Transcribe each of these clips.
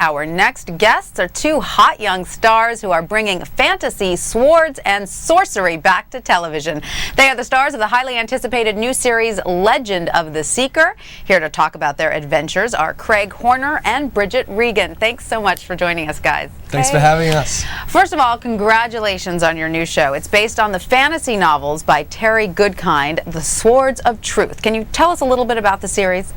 Our next guests are two hot young stars who are bringing fantasy, swords, and sorcery back to television. They are the stars of the highly anticipated new series Legend of the Seeker. Here to talk about their adventures are Craig Horner and Bridget Regan. Thanks so much for joining us, guys. Thanks for having us. First of all, congratulations on your new show. It's based on the fantasy novels by Terry Goodkind, The Swords of Truth. Can you tell us a little bit about the series?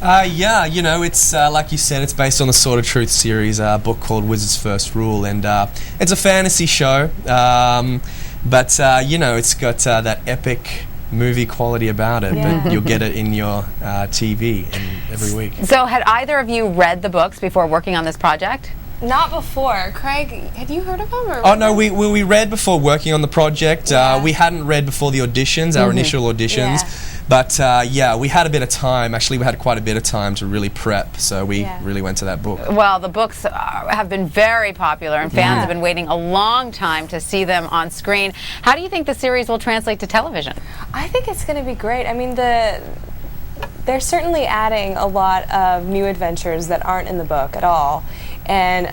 Yeah, you know, it's like you said, it's based on the Sword of Truth series, a book called Wizard's First Rule, and it's a fantasy show, but you know, it's got that epic movie quality about it, but you'll get it in your TV every week. So had either of you read the books before working on this project? Not before. Craig, had you heard of them? Or oh no, we read before working on the project. We hadn't read before the auditions, our initial auditions. But yeah, we had a bit of time. Actually, we had quite a bit of time to really prep, so we really went to that book. Well, the books have been very popular, and fans have been waiting a long time to see them on screen. How do you think the series will translate to television? I think it's going to be great. I mean, they're certainly adding a lot of new adventures that aren't in the book at all. And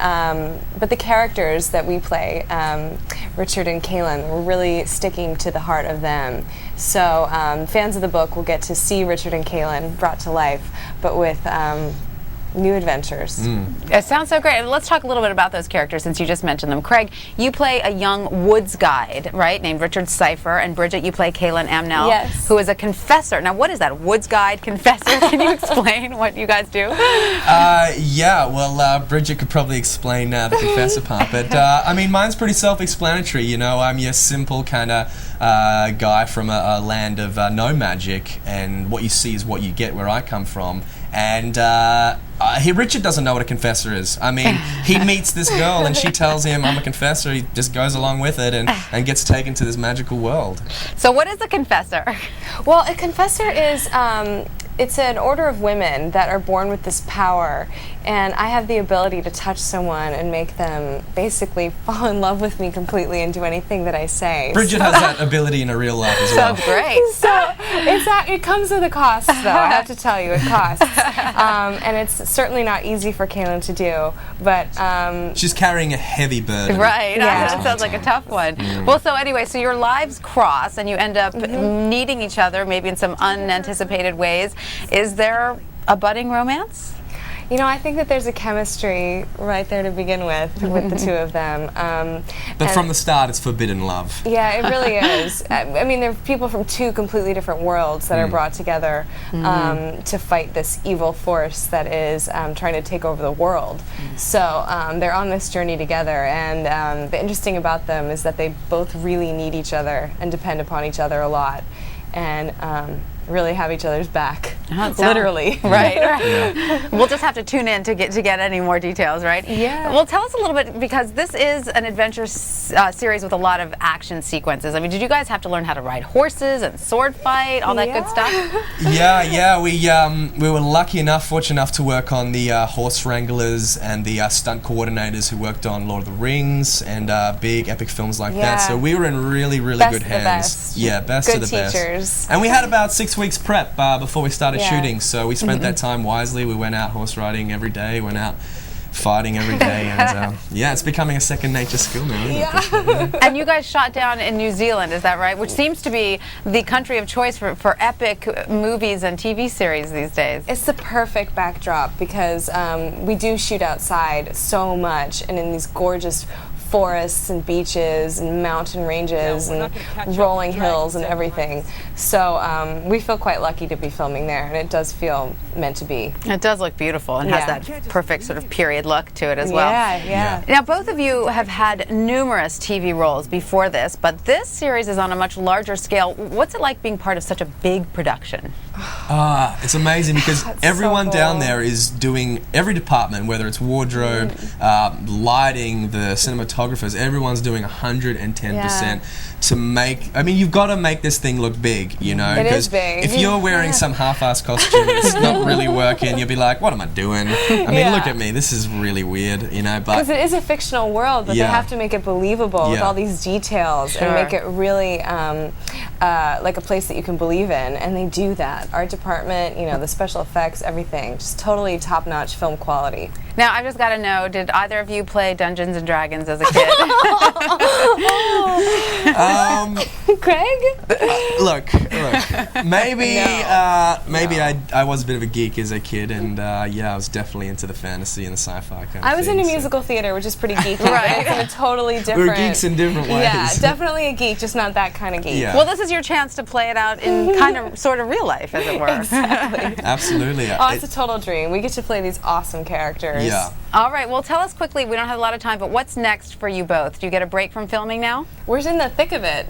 but the characters that we play, Richard and Kaylin, we're really sticking to the heart of them. So fans of the book will get to see Richard and Kaylin brought to life, but with new adventures. It sounds so great. And let's talk a little bit about those characters since you just mentioned them. Craig, you play a young woods guide, right, named Richard Cipher, and Bridget, you play Kaylin Amnell, who is a confessor. Now, what is that, woods guide, confessor? Can you explain what you guys do? Yeah, well, Bridget could probably explain the confessor part, but I mean, mine's pretty self-explanatory. You know, I'm your simple kind of guy from a land of no magic, and what you see is what you get where I come from. And Richard doesn't know what a confessor is. I mean, he meets this girl and she tells him, I'm a confessor. He just goes along with it and gets taken to this magical world. So what is a confessor? Well, a confessor is, it's an order of women that are born with this power, and I have the ability to touch someone and make them basically fall in love with me completely and do anything that I say. Bridget has that ability in her real life as well. Sounds great. So it comes with a cost, though. I have to tell you, it costs. And it's certainly not easy for Kaylin to do, but she's carrying a heavy burden. Right. That sounds like a tough one. Well, so anyway, so your lives cross and you end up needing each other, maybe in some unanticipated ways. Is there a budding romance? You know, I think that there's a chemistry right there to begin with the two of them. But from the start, it's forbidden love. Yeah, it really is. I mean, they're people from two completely different worlds that are brought together to fight this evil force that is trying to take over the world. So they're on this journey together, and the interesting about them is that they both really need each other and depend upon each other a lot, and really have each other's back, literally. Right. We'll just have to tune in to get any more details, right? Yeah. Well, tell us a little bit, because this is an adventure series with a lot of action sequences. I mean, did you guys have to learn how to ride horses and sword fight, all that good stuff? Yeah. We were lucky enough, fortunate enough to work on the horse wranglers and the stunt coordinators who worked on Lord of the Rings and big epic films like that. So we were in really, really good hands. Yeah, best of the best. Good teachers. And we had about 6 weeks prep before we started shooting, so we spent that time wisely. We went out horse riding every day, went out fighting every day, and yeah, it's becoming a second nature skill now. And you guys shot down in New Zealand, is that right? Which seems to be the country of choice for epic movies and TV series these days. It's the perfect backdrop because we do shoot outside so much and in these gorgeous forests and beaches and mountain ranges and rolling hills and everything. So we feel quite lucky to be filming there, and it does feel meant to be. It does look beautiful and has that perfect sort of period look to it as well. Yeah. Now, both of you have had numerous TV roles before this, but this series is on a much larger scale. What's it like being part of such a big production? It's amazing because everyone down there is doing every department, whether it's wardrobe, lighting, the cinematographers, everyone's doing 110% to make, I mean, you've got to make this thing look big, you know? It is big. If you're wearing some half-assed costume that's not really working, you'll be like, what am I doing? I mean, look at me, this is really weird, you know? Because it is a fictional world, but they have to make it believable with all these details and make it really like a place that you can believe in, and they do that. Art department, you know, the special effects, everything, just totally top-notch film quality. Now, I've just got to know, did either of you play Dungeons and Dragons as a kid? Craig? Look, maybe No. I was a bit of a geek as a kid, and yeah, I was definitely into the fantasy and the sci-fi kind of I was thing, into so- musical theater, which is pretty geeky. Right. It's in a totally different... We were geeks in different ways. Yeah, definitely a geek, just not that kind of geek. Yeah. Well, this is your chance to play it out in kind of, sort of real life, as it were. Absolutely. Oh, it's a total dream. We get to play these awesome characters. Yeah. All right, well, tell us quickly, we don't have a lot of time, but what's next for you both? Do you get a break from filming now? We're in the thick of it.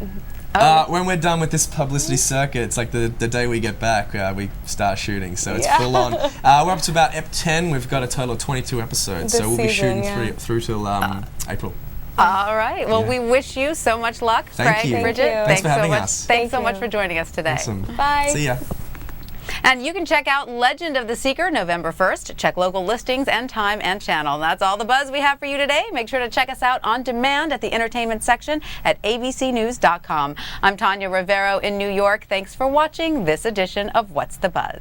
When we're done with this publicity circuit, it's like the day we get back, we start shooting, so it's Yeah. full on. We're up to about Ep 10. We've got a total of 22 episodes, This so we'll be season, shooting yeah. through till April. All right, well, Yeah. we wish you so much luck, Thank Craig you. and Thank Bridget. you. Thanks for having so much. us. Thanks so Thank much you. for joining us today. Awesome. Bye. See ya. And you can check out Legend of the Seeker November 1st. Check local listings and time and channel. And that's all the buzz we have for you today. Make sure to check us out on demand at the entertainment section at abcnews.com. I'm Tanya Rivero in New York. Thanks for watching this edition of What's the Buzz?